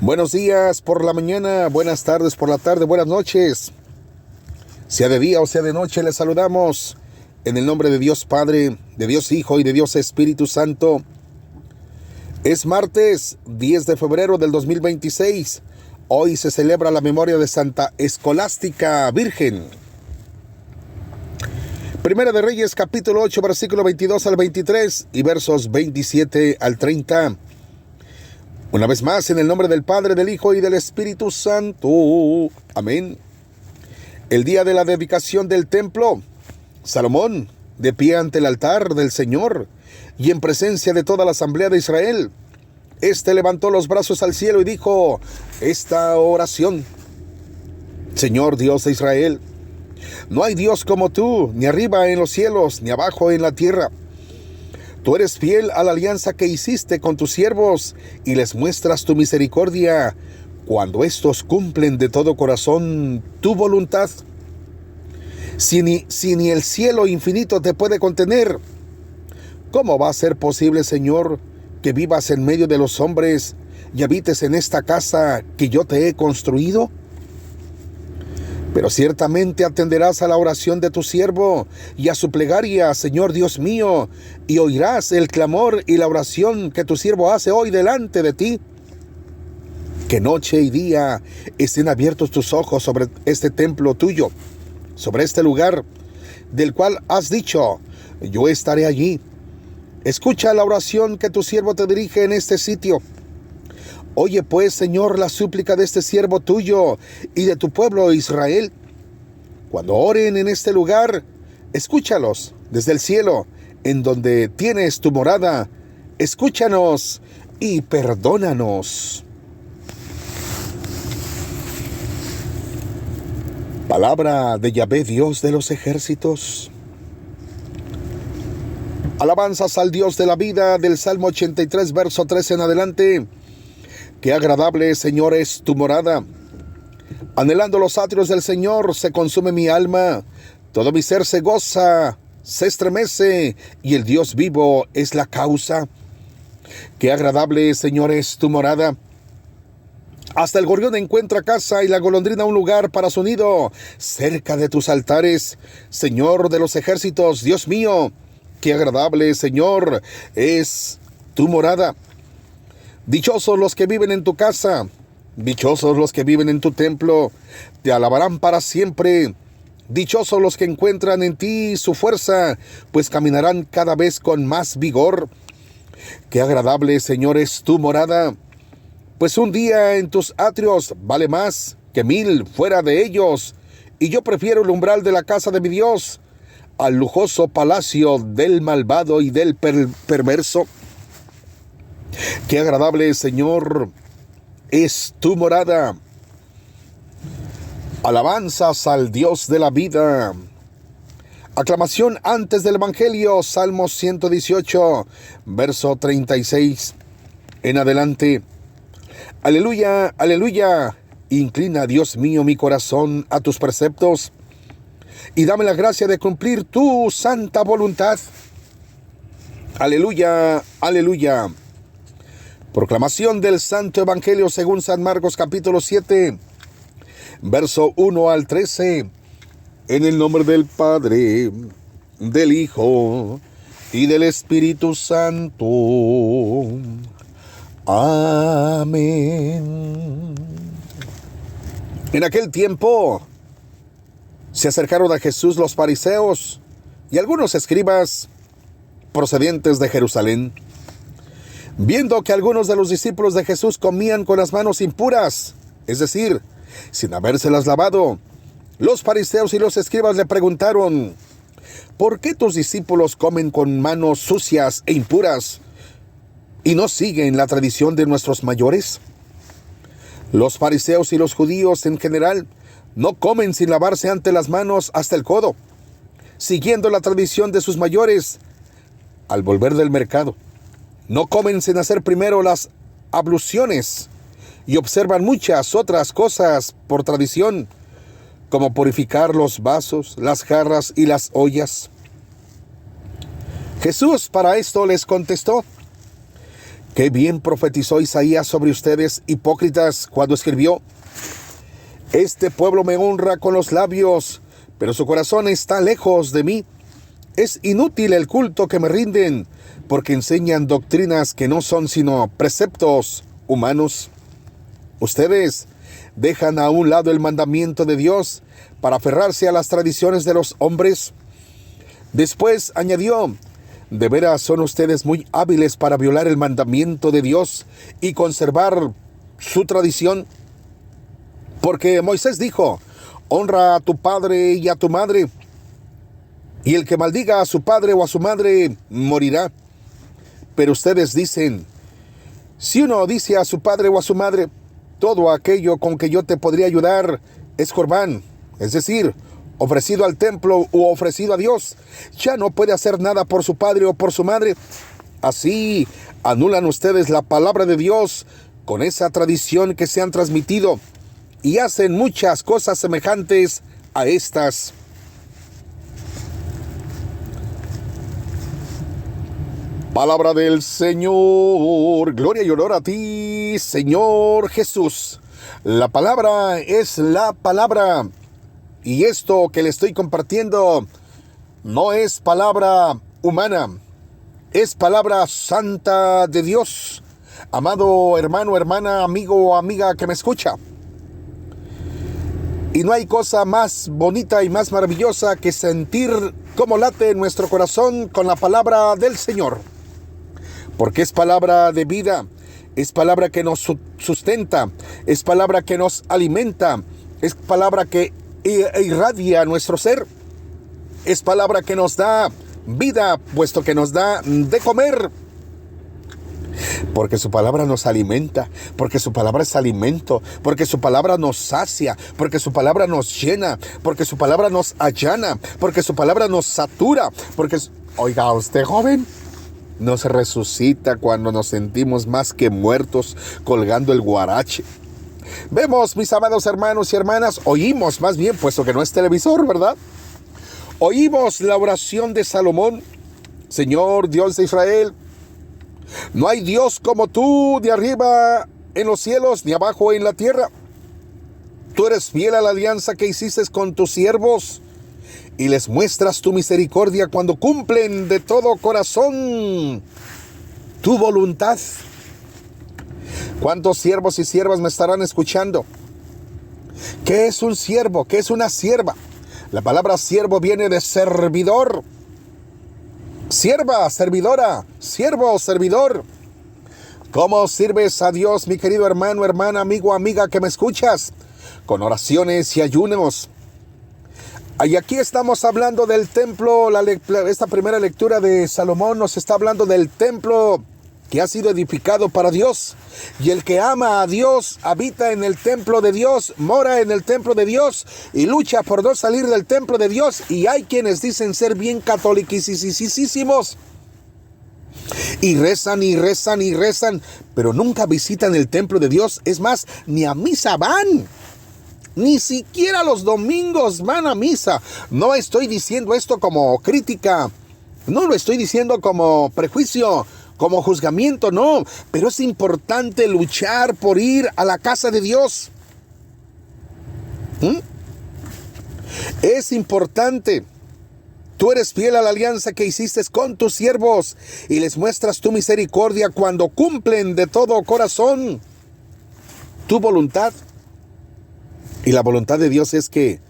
Buenos días por la mañana, buenas tardes por la tarde, buenas noches. Sea de día o sea de noche, les saludamos en el nombre de Dios Padre, de Dios Hijo y de Dios Espíritu Santo. Es martes 10 de febrero del 2026. Hoy se celebra la memoria de Santa Escolástica Virgen. Primera de Reyes, capítulo 8, versículo 22 al 23 y versos 27 al 30. Una vez más, en el nombre del Padre, del Hijo y del Espíritu Santo. Amén. El día de la dedicación del templo, Salomón, de pie ante el altar del Señor y en presencia de toda la asamblea de Israel, levantó los brazos al cielo y dijo esta oración: Señor Dios de Israel, no hay Dios como tú, ni arriba en los cielos, ni abajo en la tierra. Tú eres fiel a la alianza que hiciste con tus siervos y les muestras tu misericordia cuando estos cumplen de todo corazón tu voluntad. Si ni el cielo infinito te puede contener, ¿cómo va a ser posible, Señor, que vivas en medio de los hombres y habites en esta casa que yo te he construido? Pero ciertamente atenderás a la oración de tu siervo y a su plegaria, Señor Dios mío, y oirás el clamor y la oración que tu siervo hace hoy delante de ti. Que noche y día estén abiertos tus ojos sobre este templo tuyo, sobre este lugar del cual has dicho, yo estaré allí. Escucha la oración que tu siervo te dirige en este sitio. Oye pues, Señor, la súplica de este siervo tuyo y de tu pueblo Israel. Cuando oren en este lugar, escúchalos desde el cielo, en donde tienes tu morada. Escúchanos y perdónanos. Palabra de Yahvé, Dios de los ejércitos. Alabanzas al Dios de la vida, del Salmo 83, verso 13 en adelante. Qué agradable, Señor, es tu morada. Anhelando los atrios del Señor, se consume mi alma. Todo mi ser se goza, se estremece, y el Dios vivo es la causa. Qué agradable, Señor, es tu morada. Hasta el gorrión encuentra casa y la golondrina un lugar para su nido, cerca de tus altares, Señor de los ejércitos, Dios mío. Qué agradable, Señor, es tu morada. Dichosos los que viven en tu casa, dichosos los que viven en tu templo, te alabarán para siempre. Dichosos los que encuentran en ti su fuerza, pues caminarán cada vez con más vigor. Qué agradable, Señor, es tu morada, pues un día en tus atrios vale más que 1000 fuera de ellos, y yo prefiero el umbral de la casa de mi Dios al lujoso palacio del malvado y del perverso. Qué agradable, Señor, es tu morada. Alabanzas al Dios de la vida. Aclamación antes del Evangelio, Salmo 118, verso 36 en adelante. Aleluya, aleluya. Inclina, Dios mío, mi corazón a tus preceptos y dame la gracia de cumplir tu santa voluntad. Aleluya, aleluya. Proclamación del Santo Evangelio según San Marcos, capítulo 7, verso 1 al 13. En el nombre del Padre, del Hijo y del Espíritu Santo. Amén. En aquel tiempo se acercaron a Jesús los fariseos y algunos escribas procedentes de Jerusalén. Viendo que algunos de los discípulos de Jesús comían con las manos impuras, es decir, sin habérselas lavado, los fariseos y los escribas le preguntaron: ¿por qué tus discípulos comen con manos sucias e impuras y no siguen la tradición de nuestros mayores? Los fariseos y los judíos en general no comen sin lavarse antes las manos hasta el codo, siguiendo la tradición de sus mayores al volver del mercado. No comen sin hacer primero las abluciones y observan muchas otras cosas por tradición, como purificar los vasos, las jarras y las ollas. Jesús para esto les contestó: Qué bien profetizó Isaías sobre ustedes, hipócritas, cuando escribió: este pueblo me honra con los labios, pero su corazón está lejos de mí. Es inútil el culto que me rinden, porque enseñan doctrinas que no son sino preceptos humanos. Ustedes dejan a un lado el mandamiento de Dios para aferrarse a las tradiciones de los hombres. Después añadió: de veras son ustedes muy hábiles para violar el mandamiento de Dios y conservar su tradición. Porque Moisés dijo: honra a tu padre y a tu madre, y el que maldiga a su padre o a su madre morirá. Pero ustedes dicen: si uno dice a su padre o a su madre, todo aquello con que yo te podría ayudar es corbán, es decir, ofrecido al templo u ofrecido a Dios, ya no puede hacer nada por su padre o por su madre. Así anulan ustedes la palabra de Dios con esa tradición que se han transmitido y hacen muchas cosas semejantes a estas. Palabra del Señor. Gloria y honor a ti, Señor Jesús. La palabra es la palabra. Y esto que le estoy compartiendo no es palabra humana, es palabra santa de Dios. Amado hermano, hermana, amigo o amiga que me escucha. Y no hay cosa más bonita y más maravillosa que sentir cómo late nuestro corazón con la palabra del Señor. Porque es palabra de vida, es palabra que nos sustenta, es palabra que nos alimenta, es palabra que irradia nuestro ser, es palabra que nos da vida, puesto que nos da de comer. Porque su palabra nos alimenta, porque su palabra es alimento, porque su palabra nos sacia, porque su palabra nos llena, porque su palabra nos allana, porque su palabra nos satura, porque, oiga usted, joven, nos resucita cuando nos sentimos más que muertos colgando el guarache. Vemos, mis amados hermanos y hermanas, oímos más bien, puesto que no es televisor, ¿verdad? Oímos la oración de Salomón: Señor Dios de Israel, no hay Dios como tú, ni arriba en los cielos, ni abajo en la tierra. Tú eres fiel a la alianza que hiciste con tus siervos, y les muestras tu misericordia cuando cumplen de todo corazón tu voluntad. ¿Cuántos siervos y siervas me estarán escuchando? ¿Qué es un siervo? ¿Qué es una sierva? La palabra siervo viene de servidor. Sierva, servidora, siervo, servidor. ¿Cómo sirves a Dios, mi querido hermano, hermana, amigo, amiga que me escuchas? Con oraciones y ayunos. Y aquí estamos hablando del templo. Esta primera lectura de Salomón nos está hablando del templo que ha sido edificado para Dios. Y el que ama a Dios habita en el templo de Dios, mora en el templo de Dios y lucha por no salir del templo de Dios. Y hay quienes dicen ser bien catolicisísimos y rezan y rezan y rezan, pero nunca visitan el templo de Dios. Es más, ni a misa van. Ni siquiera los domingos van a misa. No estoy diciendo esto como crítica, no lo estoy diciendo como prejuicio, como juzgamiento, no. Pero es importante luchar por ir a la casa de Dios. Es importante. Tú eres fiel a la alianza que hiciste con tus siervos y les muestras tu misericordia cuando cumplen de todo corazón tu voluntad. Y la voluntad de Dios es que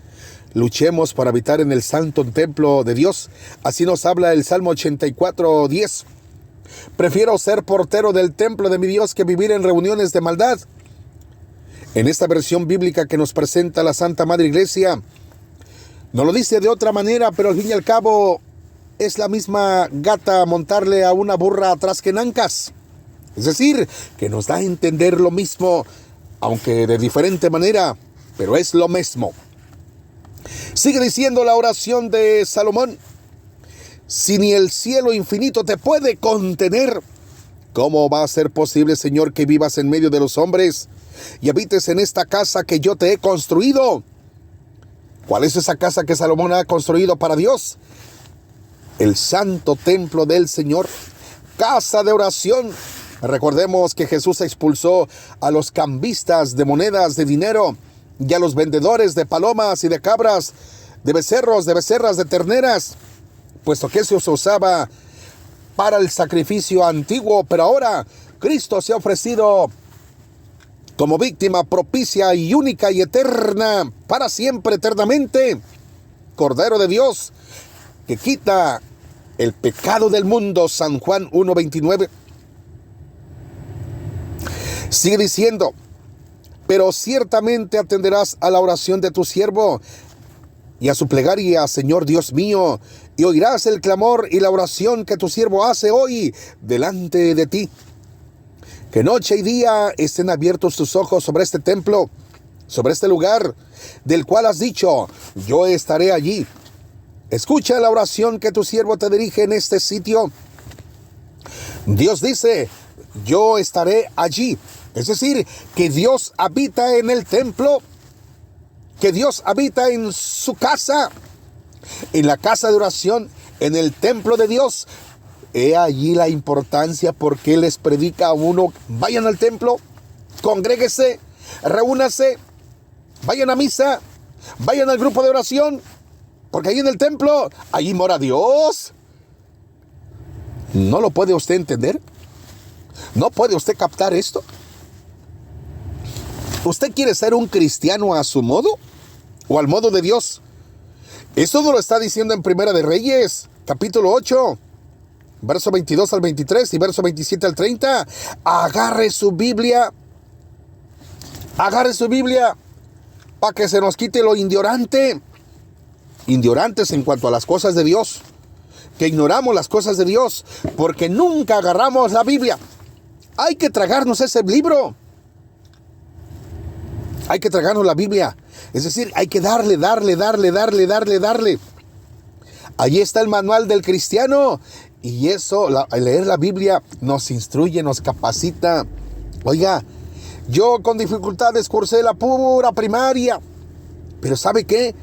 luchemos para habitar en el santo templo de Dios. Así nos habla el Salmo 84:10. Prefiero ser portero del templo de mi Dios que vivir en reuniones de maldad. En esta versión bíblica que nos presenta la Santa Madre Iglesia, no lo dice de otra manera, pero al fin y al cabo es la misma gata montarle a una burra atrás que en ancas. Es decir, que nos da a entender lo mismo, aunque de diferente manera, pero es lo mismo. Sigue diciendo la oración de Salomón: si ni el cielo infinito te puede contener, ¿cómo va a ser posible, Señor, que vivas en medio de los hombres y habites en esta casa que yo te he construido? ¿Cuál es esa casa que Salomón ha construido para Dios? El santo templo del Señor, casa de oración, Recordemos que Jesús expulsó a los cambistas de monedas de dinero y a los vendedores de palomas y de cabras, de becerros, de becerras, de terneras, puesto que eso se usaba para el sacrificio antiguo, pero ahora Cristo se ha ofrecido como víctima propicia y única y eterna, para siempre, eternamente, Cordero de Dios, que quita el pecado del mundo. San Juan 1:29. Sigue diciendo: pero ciertamente atenderás a la oración de tu siervo y a su plegaria, Señor Dios mío, y oirás el clamor y la oración que tu siervo hace hoy delante de ti. Que noche y día estén abiertos tus ojos sobre este templo, sobre este lugar, del cual has dicho: yo estaré allí. Escucha la oración que tu siervo te dirige en este sitio. Dios dice: yo estaré allí. Es decir, que Dios habita en el templo, que Dios habita en su casa, en la casa de oración, en el templo de Dios. He allí la importancia, porque les predica a uno: vayan al templo, congréguese, reúnase, vayan a misa, vayan al grupo de oración, porque ahí en el templo, allí mora Dios. ¿No lo puede usted entender? ¿No puede usted captar esto? ¿Usted quiere ser un cristiano a su modo o al modo de Dios? Eso nos lo está diciendo en Primera de Reyes, capítulo 8, verso 22 al 23 y verso 27 al 30. Agarre su Biblia para que se nos quite lo ignorantes en cuanto a las cosas de Dios, que ignoramos las cosas de Dios porque nunca agarramos la Biblia. Hay que tragarnos ese libro. Hay que tragarnos la Biblia. Es decir, hay que darle. Allí está el manual del cristiano. Y eso, al leer la Biblia, nos instruye, nos capacita. Oiga, yo con dificultades cursé la pura primaria. Pero ¿sabe qué?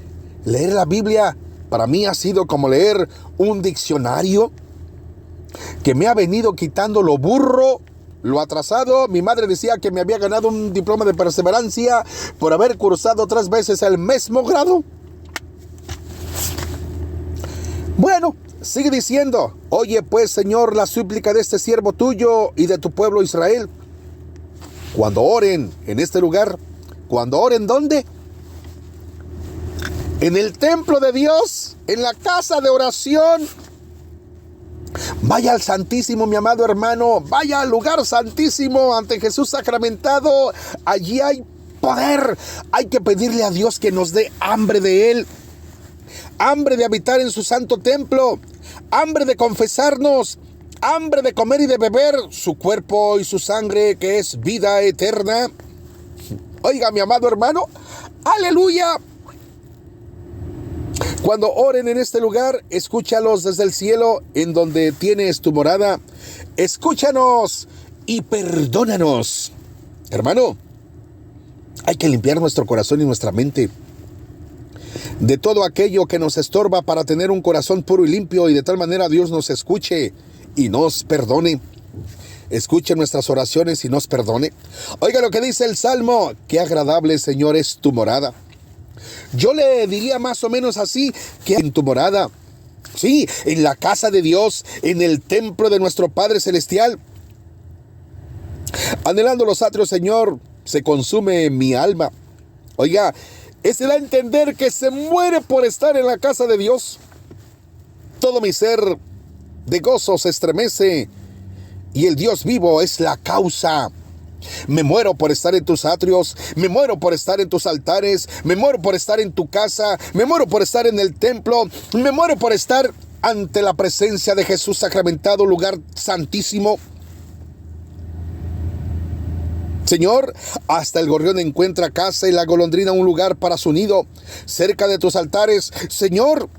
Leer la Biblia para mí ha sido como leer un diccionario que me ha venido quitando lo burro, lo atrasado. Mi madre decía que me había ganado un diploma de perseverancia por haber cursado 3 veces el mismo grado. Bueno, sigue diciendo: oye pues, Señor, la súplica de este siervo tuyo y de tu pueblo Israel. Cuando oren en este lugar, cuando oren, ¿dónde? En el templo de Dios, en la casa de oración. Vaya al Santísimo, mi amado hermano. Vaya al lugar santísimo ante Jesús sacramentado. Allí hay poder. Hay que pedirle a Dios que nos dé hambre de Él. Hambre de habitar en su santo templo. Hambre de confesarnos. Hambre de comer y de beber su cuerpo y su sangre, que es vida eterna. Oiga, mi amado hermano. ¡Aleluya! Cuando oren en este lugar, escúchalos desde el cielo, en donde tienes tu morada. Escúchanos y perdónanos. Hermano, hay que limpiar nuestro corazón y nuestra mente de todo aquello que nos estorba para tener un corazón puro y limpio, y de tal manera Dios nos escuche y nos perdone. Escuche nuestras oraciones y nos perdone. Oiga lo que dice el Salmo: qué agradable, Señor, es tu morada. Yo le diría más o menos así: que en tu morada, sí, en la casa de Dios, en el templo de nuestro Padre Celestial. Anhelando los atrios, Señor, se consume mi alma. Oiga, ese da a entender que se muere por estar en la casa de Dios. Todo mi ser de gozo se estremece, y el Dios vivo es la causa. Me muero por estar en tus atrios, me muero por estar en tus altares, me muero por estar en tu casa, me muero por estar en el templo, me muero por estar ante la presencia de Jesús sacramentado, lugar santísimo. Señor, hasta el gorrión encuentra casa y la golondrina un lugar para su nido, cerca de tus altares. Señor,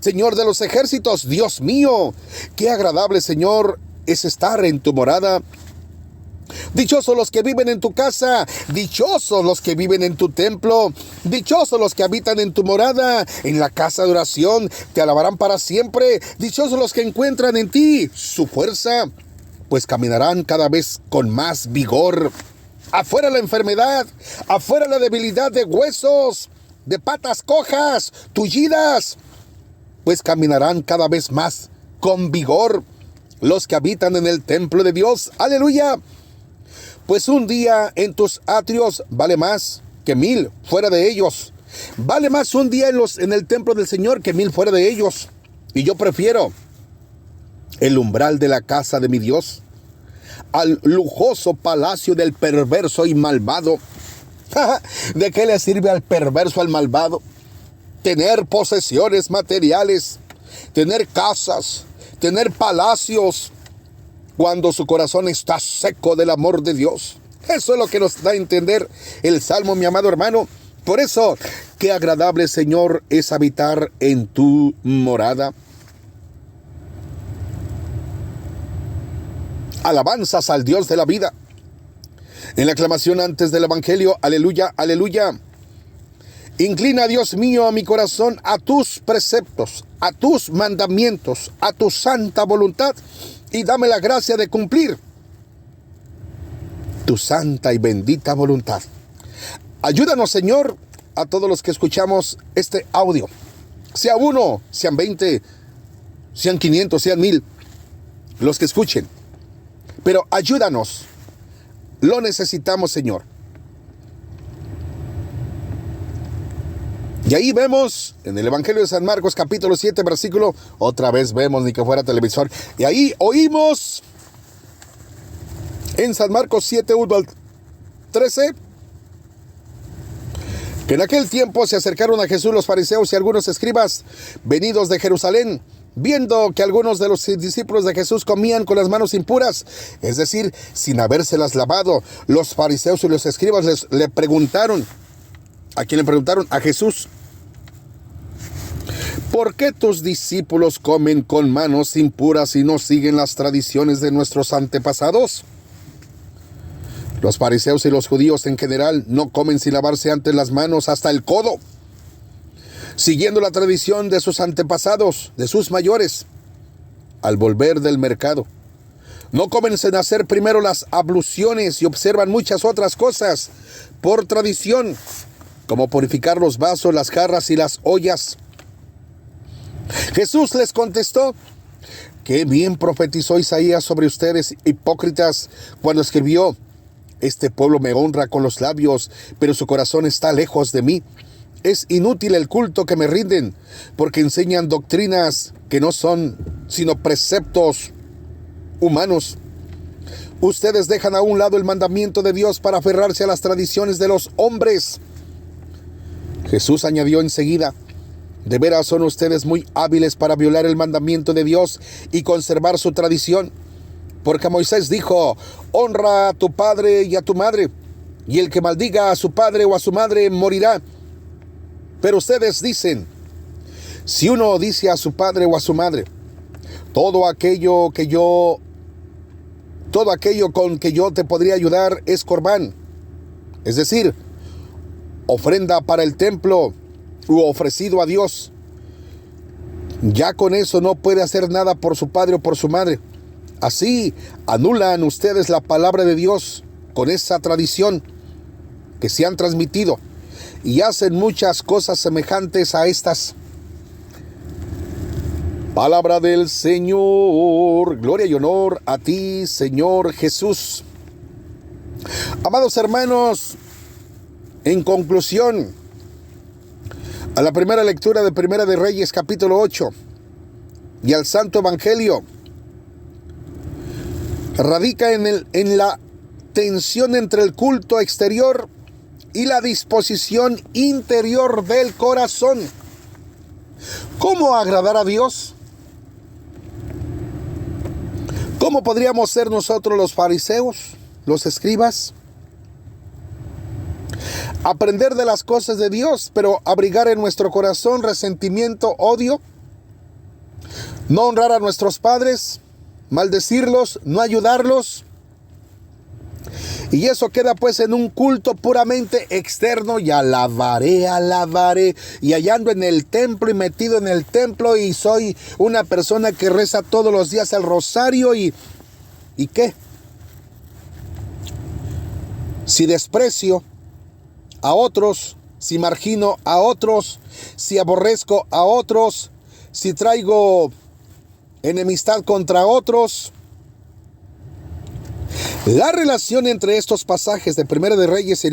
Señor de los ejércitos, Dios mío, qué agradable, Señor, es estar en tu morada. Dichosos los que viven en tu casa, dichosos los que viven en tu templo, dichosos los que habitan en tu morada, en la casa de oración, te alabarán para siempre. Dichosos los que encuentran en ti su fuerza. pues caminarán cada vez con más vigor. Afuera la enfermedad, afuera la debilidad de huesos, de patas cojas, tullidas, pues caminarán cada vez más con vigor los que habitan en el templo de Dios. ¡Aleluya! Pues un día en tus atrios vale más que 1000 fuera de ellos. Vale más un día en el templo del Señor que 1000 fuera de ellos. Y yo prefiero el umbral de la casa de mi Dios al lujoso palacio del perverso y malvado. ¿De qué le sirve al perverso, al malvado, tener posesiones materiales, tener casas, tener palacios, cuando su corazón está seco del amor de Dios? Eso es lo que nos da a entender el Salmo, mi amado hermano. Por eso, qué agradable, Señor, es habitar en tu morada. Alabanzas al Dios de la vida. En la aclamación antes del Evangelio, aleluya, aleluya. Inclina, Dios mío, mi corazón a tus preceptos, a tus mandamientos, a tu santa voluntad, y dame la gracia de cumplir tu santa y bendita voluntad. Ayúdanos, Señor, a todos los que escuchamos este audio. Sea 1, sean 20, sean 500, sean 1000, los que escuchen. Pero ayúdanos, lo necesitamos, Señor. Y ahí vemos en el Evangelio de San Marcos, capítulo 7, versículo, otra vez vemos, ni que fuera televisor. Y ahí oímos en San Marcos 7, 1 al 13, que en aquel tiempo se acercaron a Jesús los fariseos y algunos escribas venidos de Jerusalén, viendo que algunos de los discípulos de Jesús comían con las manos impuras, es decir, sin habérselas lavado. Los fariseos y los escribas le preguntaron, ¿a quién le preguntaron? A Jesús. ¿Por qué tus discípulos comen con manos impuras y no siguen las tradiciones de nuestros antepasados? Los fariseos y los judíos en general no comen sin lavarse antes las manos hasta el codo, siguiendo la tradición de sus antepasados, de sus mayores, al volver del mercado. No comen sin hacer primero las abluciones y observan muchas otras cosas por tradición, como purificar los vasos, las jarras y las ollas. Jesús les contestó: qué bien profetizó Isaías sobre ustedes, hipócritas, cuando escribió: este pueblo me honra con los labios, pero su corazón está lejos de mí. Es inútil el culto que me rinden, porque enseñan doctrinas que no son sino preceptos humanos. Ustedes dejan a un lado el mandamiento de Dios para aferrarse a las tradiciones de los hombres. Jesús añadió enseguida: de veras son ustedes muy hábiles para violar el mandamiento de Dios y conservar su tradición, porque Moisés dijo: honra a tu padre y a tu madre, y el que maldiga a su padre o a su madre morirá. Pero ustedes dicen: si uno dice a su padre o a su madre, todo aquello con que yo te podría ayudar es corbán, es decir, ofrenda para el templo u ofrecido a Dios, ya con eso no puede hacer nada por su padre o por su madre. Así anulan ustedes la palabra de Dios con esa tradición que se han transmitido, y hacen muchas cosas semejantes a estas. Palabra del Señor. Gloria y honor a ti, Señor Jesús. Amados hermanos, en conclusión, a la primera lectura de Primera de Reyes, capítulo 8, y al Santo Evangelio, radica en la tensión entre el culto exterior y la disposición interior del corazón. ¿Cómo agradar a Dios? ¿Cómo podríamos ser nosotros los fariseos, los escribas? Aprender de las cosas de Dios, pero abrigar en nuestro corazón resentimiento, odio. No honrar a nuestros padres, maldecirlos, no ayudarlos. Y eso queda pues en un culto puramente externo, y alabaré, y hallando en el templo y metido en el templo, y soy una persona que reza todos los días el rosario y ¿Y qué? Si desprecio a otros, si margino a otros, si aborrezco a otros, si traigo enemistad contra otros. La relación entre estos pasajes de Primera de Reyes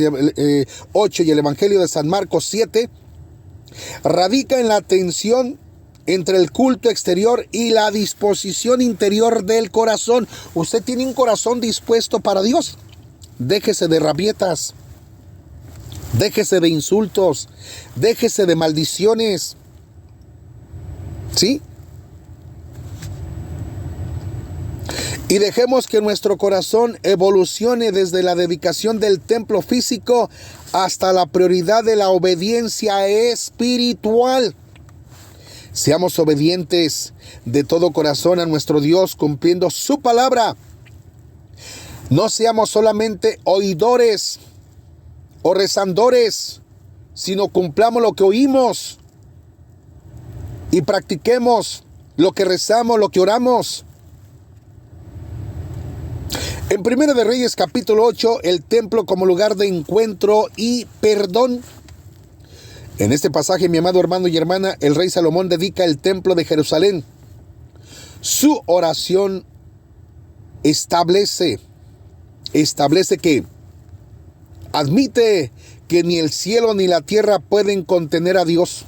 8 y el Evangelio de San Marcos 7 radica en la tensión entre el culto exterior y la disposición interior del corazón. ¿Usted tiene un corazón dispuesto para Dios? Déjese de rabietas, déjese de insultos, déjese de maldiciones. ¿Sí? Y dejemos que nuestro corazón evolucione desde la dedicación del templo físico hasta la prioridad de la obediencia espiritual. Seamos obedientes de todo corazón a nuestro Dios, cumpliendo su palabra. No seamos solamente oidores o rezandores, sino cumplamos lo que oímos y practiquemos lo que rezamos, lo que oramos. En Primera de Reyes capítulo 8, el templo como lugar de encuentro y perdón. En este pasaje, mi amado hermano y hermana, el rey Salomón dedica el templo de Jerusalén. Su oración establece que admite que ni el cielo ni la tierra pueden contener a Dios.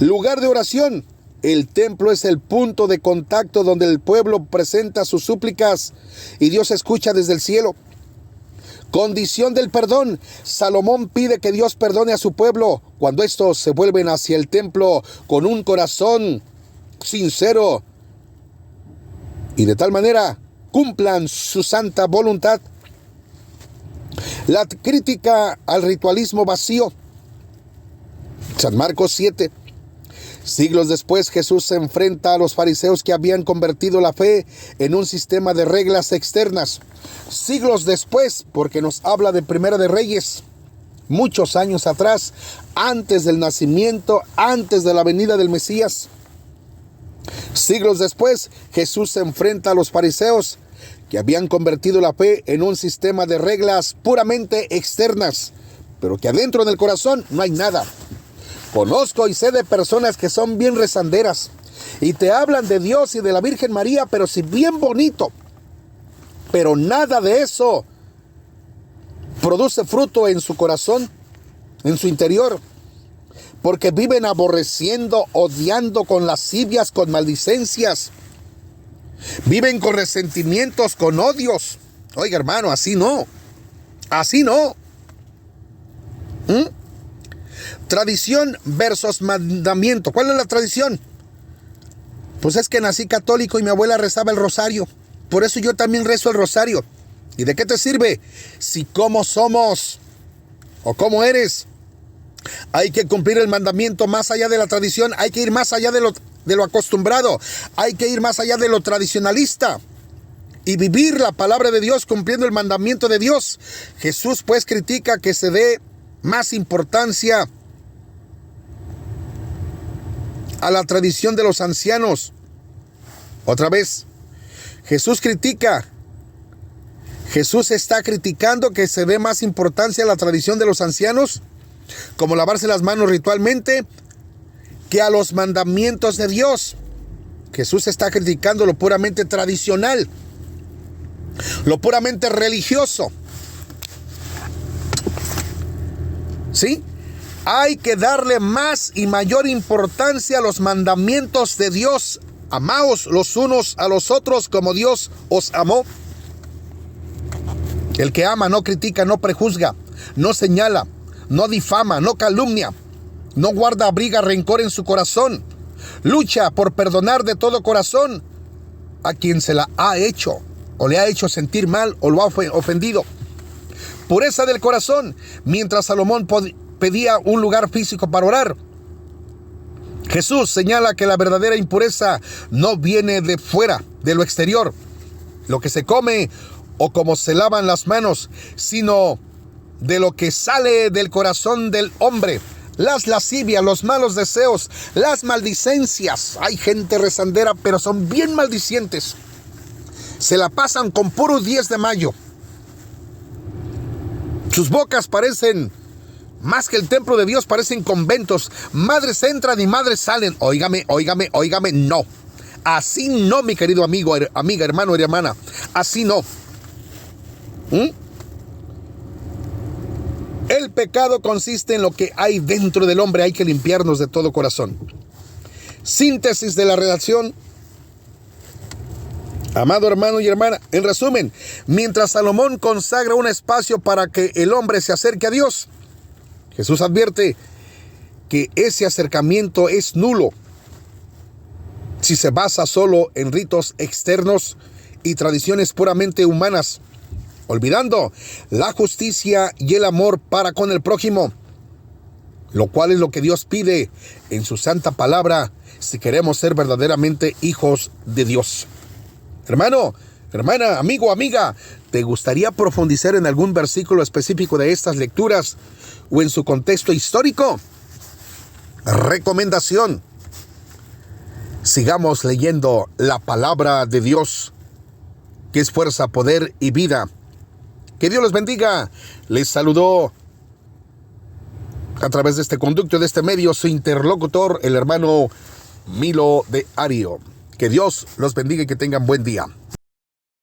Lugar de oración. El templo es el punto de contacto donde el pueblo presenta sus súplicas y Dios escucha desde el cielo. Condición del perdón. Salomón pide que Dios perdone a su pueblo cuando estos se vuelven hacia el templo con un corazón sincero y de tal manera cumplan su santa voluntad. La crítica al ritualismo vacío. San Marcos 7. Siglos después, Jesús se enfrenta a los fariseos que habían convertido la fe en un sistema de reglas externas. Siglos después, porque nos habla de Primera de Reyes, muchos años atrás, antes del nacimiento, antes de la venida del Mesías. Siglos después, Jesús se enfrenta a los fariseos que habían convertido la fe en un sistema de reglas puramente externas, pero que adentro del corazón no hay nada. Conozco y sé de personas que son bien rezanderas y te hablan de Dios y de la Virgen María, pero sí bien bonito. Pero nada de eso produce fruto en su corazón, en su interior, porque viven aborreciendo, odiando con lascivias, con maldicencias. Viven con resentimientos, con odios. Oiga, hermano, así no. Así no. Tradición versus mandamiento. ¿Cuál es la tradición? Pues es que nací católico y mi abuela rezaba el rosario. Por eso yo también rezo el rosario. ¿Y de qué te sirve? Si cómo somos o cómo eres. Hay que cumplir el mandamiento más allá de la tradición. Hay que ir más allá de lo acostumbrado. Hay que ir más allá de lo tradicionalista. Y vivir la palabra de Dios cumpliendo el mandamiento de Dios. Jesús pues critica que se dé más importancia a la tradición de los ancianos. Otra vez, Jesús está criticando que se dé más importancia a la tradición de los ancianos, como lavarse las manos ritualmente, que a los mandamientos de Dios. Jesús está criticando lo puramente tradicional, lo puramente religioso. ¿Sí? Hay que darle más y mayor importancia a los mandamientos de Dios. Amaos los unos a los otros como Dios os amó. El que ama no critica, no prejuzga, no señala, no difama, no calumnia, no guarda abriga rencor en su corazón. Lucha por perdonar de todo corazón a quien se la ha hecho o le ha hecho sentir mal o lo ha ofendido. Pureza del corazón. Mientras Salomón pedía un lugar físico para orar, Jesús señala que la verdadera impureza no viene de fuera, de lo exterior, lo que se come o cómo se lavan las manos, sino de lo que sale del corazón del hombre. las lascivias, los malos deseos, las maldicencias. Hay gente rezandera, pero son bien maldicientes. Se la pasan con puro 10 de mayo. Sus bocas parecen, más que el templo de Dios, parecen conventos. Madres entran y madres salen. Óigame, no. Así no, mi querido amigo, amiga, hermano y hermana. Así no. El pecado consiste en lo que hay dentro del hombre. Hay que limpiarnos de todo corazón. Síntesis de la redacción. Amado hermano y hermana, en resumen, mientras Salomón consagra un espacio para que el hombre se acerque a Dios, Jesús advierte que ese acercamiento es nulo si se basa solo en ritos externos y tradiciones puramente humanas, olvidando la justicia y el amor para con el prójimo, lo cual es lo que Dios pide en su santa palabra si queremos ser verdaderamente hijos de Dios. Hermano, hermana, amigo, amiga, ¿te gustaría profundizar en algún versículo específico de estas lecturas o en su contexto histórico? Recomendación: sigamos leyendo la palabra de Dios, que es fuerza, poder y vida. Que Dios los bendiga. Les saludó a través de este conducto, de este medio, su interlocutor, el hermano Milo de Ario. Que Dios los bendiga y que tengan buen día.